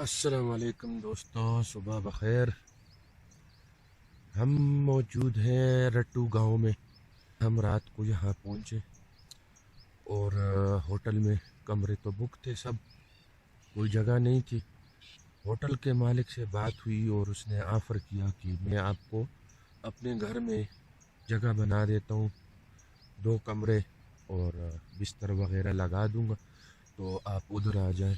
السلام علیکم دوستوں، صبح بخیر۔ ہم موجود ہیں رٹو گاؤں میں۔ ہم رات کو یہاں پہنچے اور ہوٹل میں کمرے تو بک تھے، سب کوئی جگہ نہیں تھی۔ ہوٹل کے مالک سے بات ہوئی اور اس نے آفر کیا کہ میں آپ کو اپنے گھر میں جگہ بنا دیتا ہوں، 2 کمرے اور بستر وغیرہ لگا دوں گا، تو آپ ادھر آ جائیں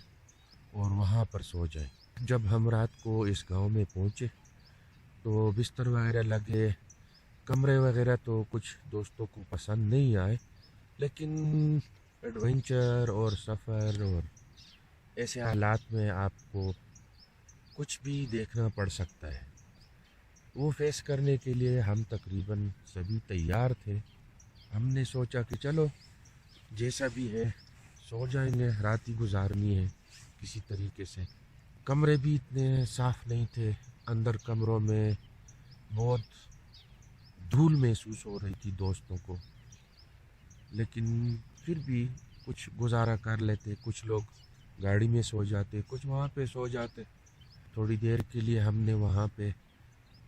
اور وہاں پر سو جائیں۔ جب ہم رات کو اس گاؤں میں پہنچے تو بستر وغیرہ لگے، کمرے وغیرہ تو کچھ دوستوں کو پسند نہیں آئے، لیکن ایڈونچر اور سفر اور ایسے حالات میں آپ کو کچھ بھی دیکھنا پڑ سکتا ہے۔ وہ فیس کرنے کے لیے ہم تقریباً سبھی تیار تھے۔ ہم نے سوچا کہ چلو جیسا بھی ہے سو جائیں گے، رات ہی گزارنی ہے کسی طریقے سے۔ کمرے بھی اتنے صاف نہیں تھے، اندر کمروں میں بہت دھول محسوس ہو رہی تھی دوستوں کو، لیکن پھر بھی کچھ گزارا کر لیتے۔ کچھ لوگ گاڑی میں سو جاتے، کچھ وہاں پہ سو جاتے۔ تھوڑی دیر کے لیے ہم نے وہاں پہ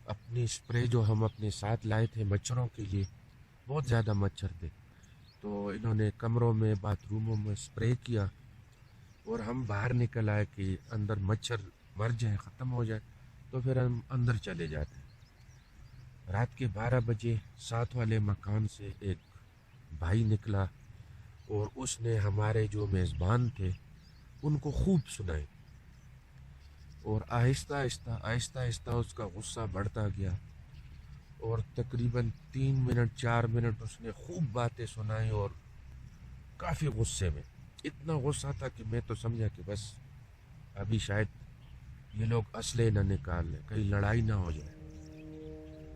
اپنی اسپرے جو ہم اپنے ساتھ لائے تھے مچھروں کے لیے، بہت زیادہ مچھر تھے، تو انہوں نے کمروں میں باتھ روموں میں اسپرے کیا اور ہم باہر نکل آئے کہ اندر مچھر مر جائے، ختم ہو جائے، تو پھر ہم اندر چلے جاتے۔ رات کے 12 بجے ساتھ والے مکان سے ایک بھائی نکلا اور اس نے ہمارے جو میزبان تھے ان کو خوب سنائے، اور آہستہ آہستہ اس کا غصہ بڑھتا گیا، اور تقریباً 3 منٹ 4 منٹ اس نے خوب باتیں سنائی اور کافی غصے میں، اتنا غصہ تھا کہ میں تو سمجھا کہ بس ابھی شاید یہ لوگ اسلحے نہ نکال لیں، کہیں لڑائی نہ ہو جائے۔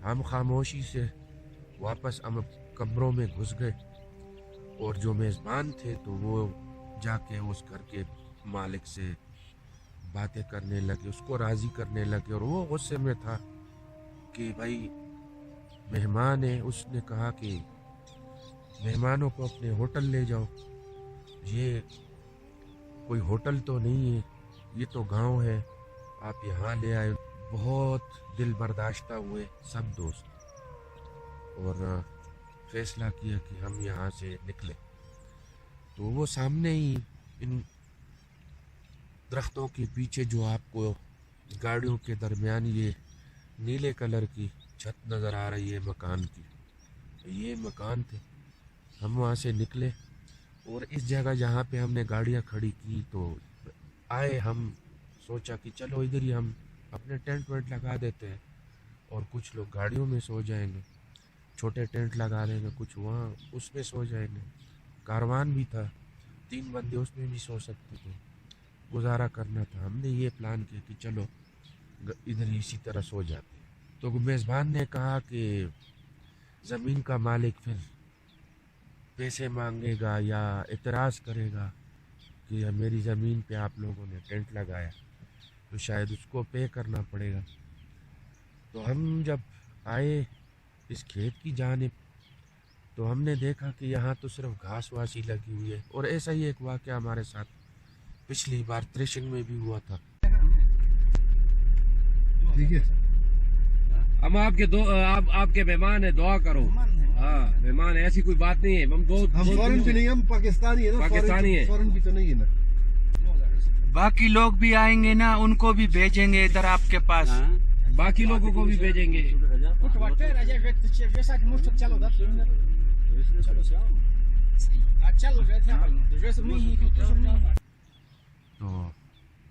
ہم خاموشی سے واپس ہم کمروں میں گھس گئے، اور جو میزبان تھے تو وہ جا کے اس گھر کے مالک سے باتیں کرنے لگے، اس کو راضی کرنے لگے، اور وہ غصے میں تھا کہ بھائی مہمان ہے۔ اس نے کہا کہ مہمانوں کو اپنے ہوٹل لے جاؤ، یہ کوئی ہوٹل تو نہیں ہے، یہ تو گاؤں ہے، آپ یہاں لے آئے۔ بہت دل برداشتہ ہوئے سب دوست، اور فیصلہ کیا کہ ہم یہاں سے نکلیں۔ تو وہ سامنے ہی ان درختوں کے پیچھے جو آپ کو گاڑیوں کے درمیان یہ نیلے کلر کی چھت نظر آ رہی ہے مکان کی، یہ مکان تھے۔ ہم وہاں سے نکلے اور اس جگہ جہاں پہ ہم نے گاڑیاں کھڑی کی تو آئے، ہم سوچا کہ چلو ادھر ہی ہم اپنے ٹینٹ وینٹ لگا دیتے ہیں، اور کچھ لوگ گاڑیوں میں سو جائیں گے، چھوٹے ٹینٹ لگا دیں گے، کچھ وہاں اس میں سو جائیں گے۔ کاروان بھی تھا، 3 بندے اس میں بھی سو سکتے تھے، گزارا کرنا تھا۔ ہم نے یہ پلان کیا کہ چلو ادھر اسی طرح سو جاتے ہیں۔ تو میزبان نے کہا کہ زمین کا مالک پھر پیسے مانگے گا یا اعتراض کرے گا کہ میری زمین پہ آپ لوگوں نے ٹینٹ لگایا، تو شاید اس کو پے کرنا پڑے گا۔ تو ہم جب آئے اس کھیت کی جانب تو ہم نے دیکھا کہ یہاں تو صرف گھاس واس ہی لگی ہوئی ہے، اور ایسا ہی ایک واقعہ ہمارے ساتھ پچھلی بار تریشنگ میں بھی ہوا تھا۔ ٹھیک ہے، ہم آپ کے مہمان ہیں، دعا کرو۔ ہاں مہمان ہے، ایسی کوئی بات نہیں ہے، ہم ہم فورن بھی نہیں، ہم پاکستانی ہیں نا، پاکستانی ہیں۔ فورن بھی تو نہیں ہے نا۔ باقی لوگ بھی آئیں گے نا، ان کو بھی بھیجیں گے ادھر آپ کے پاس۔ باقی لوگوں کو بھی بھیجیں گے۔ تو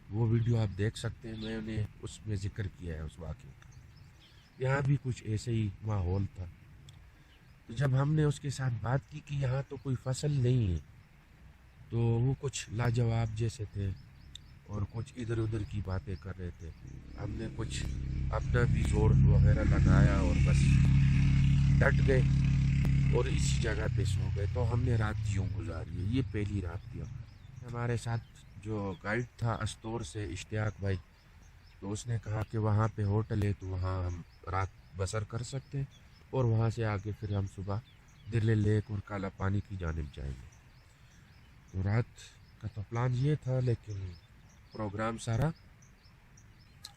وہ ویڈیو آپ دیکھ سکتے ہیں، میں نے اس میں ذکر کیا ہے اس واقعے کا۔ یہاں بھی کچھ ایسے ہی ماحول تھا۔ تو جب ہم نے اس کے ساتھ بات کی کہ یہاں تو کوئی فصل نہیں ہے، تو وہ کچھ لاجواب جیسے تھے اور کچھ ادھر ادھر کی باتیں کر رہے تھے۔ ہم نے کچھ اپنا بھی زور وغیرہ لگایا اور بس ڈٹ گئے اور اسی جگہ پہ سو گئے۔ تو ہم نے رات یوں گزاری ہے، یہ پہلی رات تھی ہمارے ساتھ۔ جو گائیڈ تھا استور سے اشتیاق بھائی، تو اس نے کہا کہ وہاں پہ ہوٹل ہے تو وہاں ہم رات بسر کر سکتے ہیں، اور وہاں سے آگے پھر ہم صبح درلے لیک اور کالا پانی کی جانب جائیں گے۔ تو رات کا تو پلان یہ تھا، لیکن پروگرام سارا